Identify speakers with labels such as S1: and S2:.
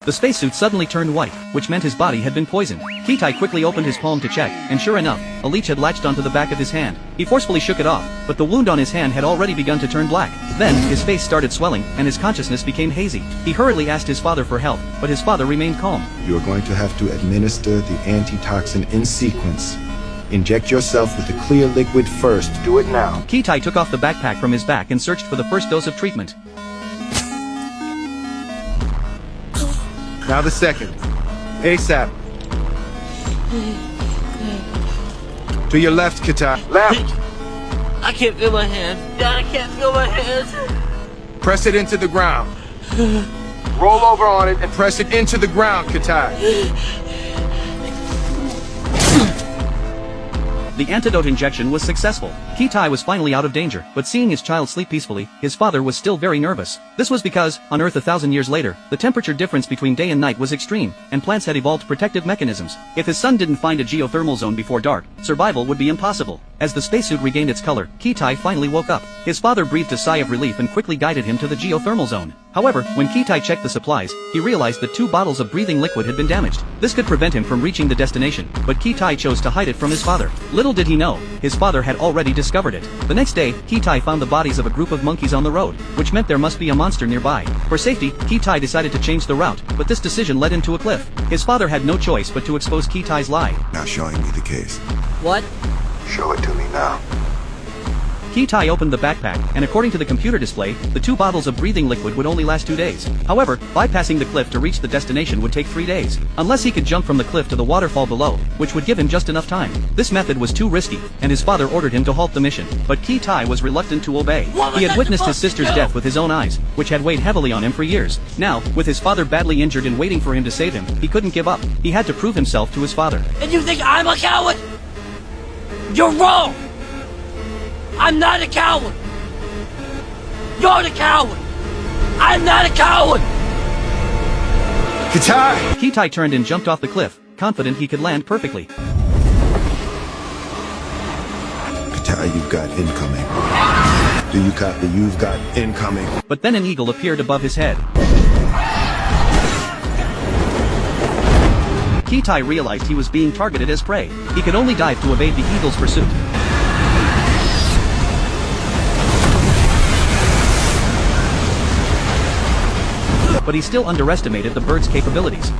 S1: The spacesuit suddenly turned white, which meant his body had been poisoned. Kitai quickly opened his palm to check, and sure enough, a leech had latched onto the back of his hand. He forcefully shook it off, but the wound on his hand had already begun to turn black. Then, his face started swelling, and his consciousness became hazy. He hurriedly asked his father for help, but his father remained calm.
S2: You are going to have to administer the antitoxin in sequence. Inject yourself with the clear liquid first. Do it now.
S1: Kitai took off the backpack from his back and searched for the first dose of treatment.
S2: Now the second. ASAP. To your left, Kitai. Left!
S3: I can't feel my hand. I can't feel my hand.
S2: Press it into the ground. Roll over on it and press it into the ground, Kitai.
S1: The antidote injection was successful. Kitai was finally out of danger, but seeing his child sleep peacefully, his father was still very nervous. This was because, on Earth 1,000 years later, the temperature difference between day and night was extreme, and plants had evolved protective mechanisms. If his son didn't find a geothermal zone before dark, survival would be impossible. As the spacesuit regained its color, Kitai finally woke up. His father breathed a sigh of relief and quickly guided him to the geothermal zone. However, when Kitai checked the supplies, he realized that 2 bottles of breathing liquid had been damaged. This could prevent him from reaching the destination, but Kitai chose to hide it from his father. Little did he know, his father had already discovered it. The next day, Kitai found the bodies of a group of monkeys on the road, which meant there must be a monster nearby. For safety, Kitai decided to change the route, but this decision led him to a cliff. His father had no choice but to expose Kitai's lie.
S2: Now showing me the case.
S3: What?
S2: Show it to me now.
S1: Kitai opened the backpack, and according to the computer display, the 2 bottles of breathing liquid would only last 2 days. However, bypassing the cliff to reach the destination would take 3 days, unless he could jump from the cliff to the waterfall below, which would give him just enough time. This method was too risky, and his father ordered him to halt the mission, but Kitai was reluctant to obey. He had witnessed his sister's death with his own eyes, which had weighed heavily on him for years. Now, with his father badly injured and waiting for him to save him, he couldn't give up. He had to prove himself to his father.
S3: And you think I'm a coward? You're wrong! I'm not a coward! You're the coward! I'm not a coward!
S2: Kitai!
S1: Kitai turned and jumped off the cliff, confident he could land perfectly.
S2: Kitai, you've got incoming. Do you copy? You've got incoming.
S1: But then an eagle appeared above his head. Kitai realized he was being targeted as prey. He could only dive to evade the eagle's pursuit. But he still underestimated the bird's capabilities.